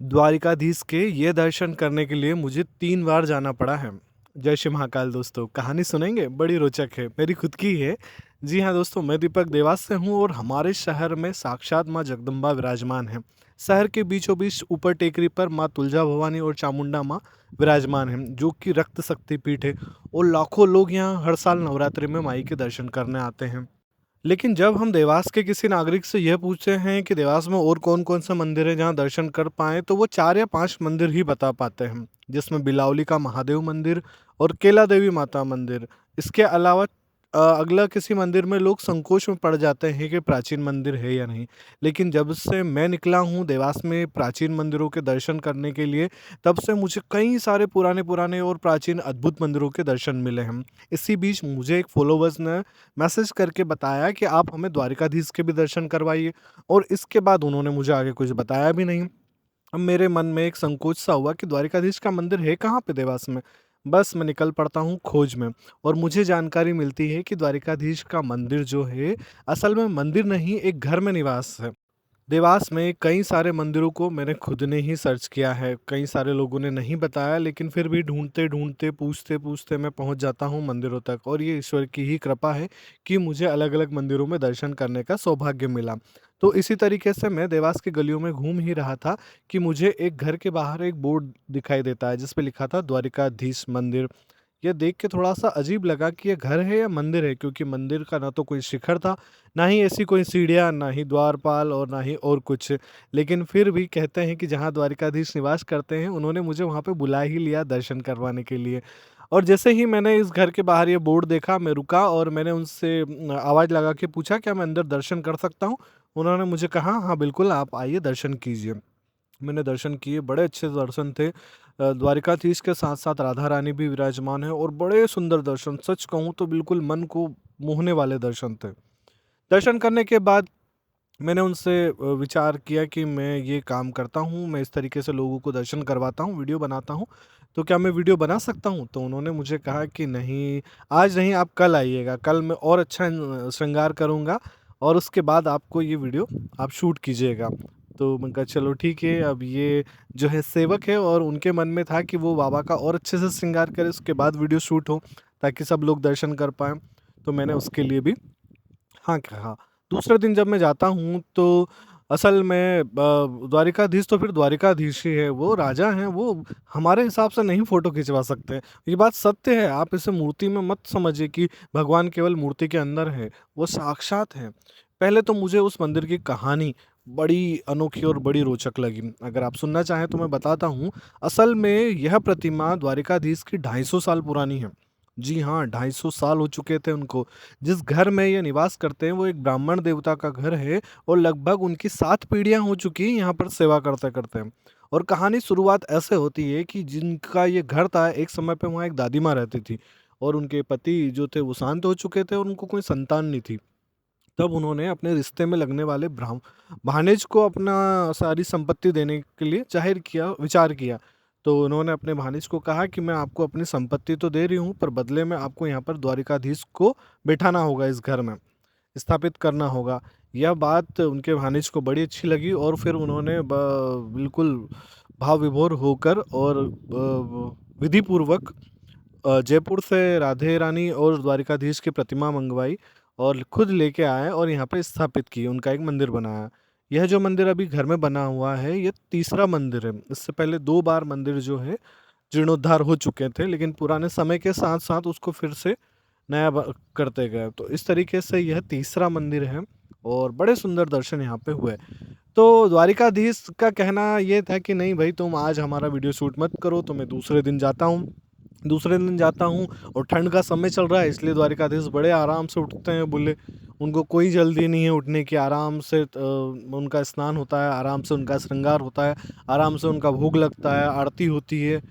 द्वारिकाधीश के ये दर्शन करने के लिए मुझे 3 बार जाना पड़ा है। जय श्री महाकाल दोस्तों, कहानी सुनेंगे? बड़ी रोचक है, मेरी खुद की ही है। जी हाँ दोस्तों, मैं दीपक देवास से हूँ और हमारे शहर में साक्षात माँ जगदम्बा विराजमान है। शहर के बीचों बीच ऊपर टेकरी पर माँ तुलजा भवानी और चामुंडा माँ विराजमान हैं, जो कि रक्त शक्ति पीठ है और लाखों लोग यहाँ हर साल नवरात्रि में माई के दर्शन करने आते हैं। लेकिन जब हम देवास के किसी नागरिक से यह पूछते हैं कि देवास में और कौन-कौन से मंदिर हैं जहाँ दर्शन कर पाएँ, तो वो 4 या 5 मंदिर ही बता पाते हैं, जिसमें बिलावली का महादेव मंदिर और केला देवी माता मंदिर। इसके अलावा अगला किसी मंदिर में लोग संकोच में पड़ जाते हैं कि प्राचीन मंदिर है या नहीं। लेकिन जब से मैं निकला हूँ देवास में प्राचीन मंदिरों के दर्शन करने के लिए, तब से मुझे कई सारे पुराने-पुराने और प्राचीन अद्भुत मंदिरों के दर्शन मिले हैं। इसी बीच मुझे एक फॉलोवर्स ने मैसेज करके बताया कि आप हमें द्वारिकाधीश के भी दर्शन करवाइए और इसके बाद उन्होंने मुझे आगे कुछ बताया भी नहीं। अब मेरे मन में एक संकोच सा हुआ कि द्वारिकाधीश का मंदिर है कहाँ पे देवास में? बस मैं निकल पड़ता हूँ खोज में और मुझे जानकारी मिलती है कि द्वारिकाधीश का मंदिर जो है, असल में मंदिर नहीं, एक घर में निवास है। देवास में कई सारे मंदिरों को मैंने खुद ने ही सर्च किया है, कई सारे लोगों ने नहीं बताया, लेकिन फिर भी ढूँढते-ढूँढते, पूछते-पूछते मैं पहुँच जाता हूँ मंदिरों तक और ये ईश्वर की ही कृपा है कि मुझे अलग-अलग मंदिरों में दर्शन करने का सौभाग्य मिला। तो इसी तरीके से मैं देवास की गलियों में घूम ही रहा था कि मुझे एक घर के बाहर एक बोर्ड दिखाई देता है, जिस पे लिखा था द्वारिकाधीश मंदिर। ये देख के थोड़ा-सा अजीब लगा कि ये घर है या मंदिर है, क्योंकि मंदिर का ना तो कोई शिखर था, ना ही ऐसी कोई सीढ़ियाँ, ना ही द्वारपाल और ना ही और कुछ। लेकिन फिर भी कहते हैं कि जहाँ द्वारिकाधीश निवास करते हैं, उन्होंने मुझे वहाँ पे बुला ही लिया दर्शन करवाने के लिए। और जैसे ही मैंने इस घर के बाहर ये बोर्ड देखा, मैं रुका और मैंने उनसे आवाज़ लगा के पूछा, "क्या मैं अंदर दर्शन कर सकता हूँ?" उन्होंने मुझे कहा, "हाँ, बिल्कुल, आप आइए, दर्शन कीजिए।" मैंने दर्शन किए, बड़े अच्छे दर्शन थे। द्वारिकाधीश के साथ-साथ राधा रानी भी विराजमान हैं और बड़े सुंदर दर्शन, सच कहूँ तो बिल्कुल मन को मोहने वाले दर्शन थे। दर्शन करने के बाद मैंने उनसे विचार किया कि मैं ये काम करता हूँ, मैं इस तरीके से लोगों को दर्शन करवाता हूँ, वीडियो बनाता हूँ, तो क्या मैं वीडियो बना सकता हूँ? तो उन्होंने मुझे कहा कि नहीं, आज नहीं, आप कल आइएगा, कल मैं और अच्छा श्रृंगार करूँगा और उसके बाद आपको ये वीडियो आप शूट कीजिएगा। तो मैंने कहा चलो ठीक है, अब ये जो है सेवक है और उनके मन में था कि वो बाबा का और अच्छे से श्रृंगार करें, उसके बाद वीडियो शूट हो, ताकि सब लोग दर्शन कर पाएँ। तो मैंने उसके लिए भी हाँ कहा। दूसरे दिन जब मैं जाता हूँ तो असल में द्वारिकाधीश तो फिर द्वारिकाधीश ही है, वो राजा हैं, वो हमारे हिसाब से नहीं फ़ोटो खिंचवा सकते हैं। ये बात सत्य है, आप इसे मूर्ति में मत समझिए कि भगवान केवल मूर्ति के अंदर है, वो साक्षात हैं। पहले तो मुझे उस मंदिर की कहानी बड़ी अनोखी और बड़ी रोचक लगी। अगर आप सुनना चाहें तो मैं बताता हूँ। असल में यह प्रतिमा द्वारिकाधीश की 250 साल पुरानी है। जी हाँ, 250 साल हो चुके थे उनको। जिस घर में ये निवास करते हैं वो एक ब्राह्मण देवता का घर है और लगभग उनकी 7 पीढ़ियाँ हो चुकी हैं यहाँ पर सेवा करते-करते। और कहानी शुरुआत ऐसे होती है कि जिनका ये घर था, एक समय पे वहाँ एक दादी माँ रहती थी और उनके पति जो थे वो शांत हो चुके थे और उनको कोई संतान नहीं थी। तब उन्होंने अपने रिश्ते में लगने वाले भाणेज को अपना सारी संपत्ति देने के लिए विचार किया। तो उन्होंने अपने भाणेज को कहा कि मैं आपको अपनी संपत्ति तो दे रही हूँ, पर बदले में आपको यहाँ पर द्वारिकाधीश को बिठाना होगा, इस घर में स्थापित करना होगा। यह बात उनके भाणेज को बड़ी अच्छी लगी और फिर उन्होंने बिल्कुल भाव विभोर होकर और विधि पूर्वक जयपुर से राधे रानी और द्वारिकाधीश की प्रतिमा मंगवाई और खुद लेके आए और यहाँ पे स्थापित की, उनका एक मंदिर बनाया। यह जो मंदिर अभी घर में बना हुआ है, ये तीसरा मंदिर है। इससे पहले 2 बार मंदिर जो है जीर्णोद्धार हो चुके थे, लेकिन पुराने समय के साथ-साथ उसको फिर से नया करते गए। तो इस तरीके से यह तीसरा मंदिर है और बड़े सुंदर दर्शन यहाँ पे हुए। तो द्वारिकाधीश का कहना ये था कि नहीं भाई, तुम आज हमारा वीडियो शूट मत करो, तो मैं दूसरे दिन जाता हूँ। दूसरे दिन जाता हूँ और ठंड का समय चल रहा है, इसलिए द्वारिकाधीश बड़े आराम से उठते हैं, बोले उनको कोई जल्दी नहीं है उठने की, आराम से उनका स्नान होता है, आराम से उनका श्रृंगार होता है, आराम से उनका भोग लगता है, आरती होती है।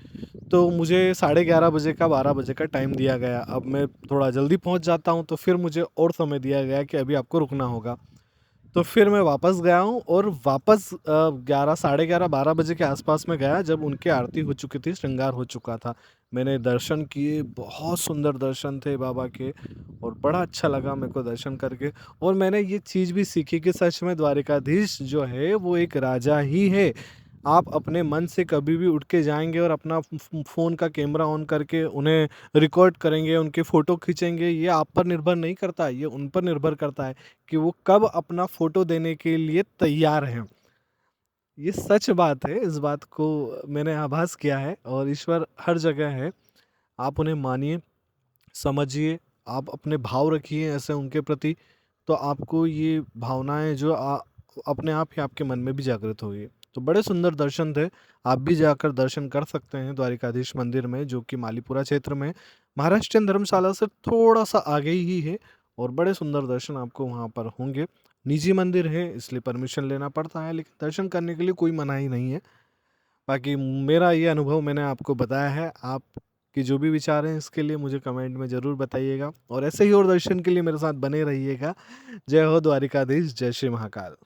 तो मुझे 11:30 बजे का 12 बजे का टाइम दिया गया। अब मैं थोड़ा जल्दी पहुँच जाता हूँ तो फिर मुझे और समय दिया गया कि अभी आपको रुकना होगा। तो फिर मैं वापस गया हूँ और वापस 11 साढ़े 11 12 बजे के आसपास में गया, जब उनकी आरती हो चुकी थी, श्रृंगार हो चुका था। मैंने दर्शन किए, बहुत सुंदर दर्शन थे बाबा के और बड़ा अच्छा लगा मेरे को दर्शन करके। और मैंने ये चीज़ भी सीखी कि सच में द्वारिकाधीश जो है वो एक राजा ही है। आप अपने मन से कभी भी उठ के जाएँगे और अपना फ़ोन का कैमरा ऑन करके उन्हें रिकॉर्ड करेंगे, उनकी फ़ोटो खींचेंगे, ये आप पर निर्भर नहीं करता है, ये उन पर निर्भर करता है कि वो कब अपना फ़ोटो देने के लिए तैयार हैं। ये सच बात है, इस बात को मैंने आभास किया है और ईश्वर हर जगह है। आप उन्हें मानिए, समझिए, आप अपने भाव रखिए ऐसे उनके प्रति, तो आपको ये भावनाएँ जो अपने आप ही आपके मन में भी जागृत होगी। तो बड़े सुंदर दर्शन थे, आप भी जाकर दर्शन कर सकते हैं द्वारिकाधीश मंदिर में, जो कि मालीपुरा क्षेत्र में महाराष्ट्रीयन धर्मशाला से थोड़ा-सा आगे ही है और बड़े सुंदर दर्शन आपको वहाँ पर होंगे। निजी मंदिर है इसलिए परमिशन लेना पड़ता है, लेकिन दर्शन करने के लिए कोई मनाही नहीं है। बाकी मेरा ये अनुभव मैंने आपको बताया है, आपके जो भी विचार हैं इसके लिए मुझे कमेंट में ज़रूर बताइएगा और ऐसे ही और दर्शन के लिए मेरे साथ बने रहिएगा। जय हो द्वारिकाधीश, जय श्री महाकाल।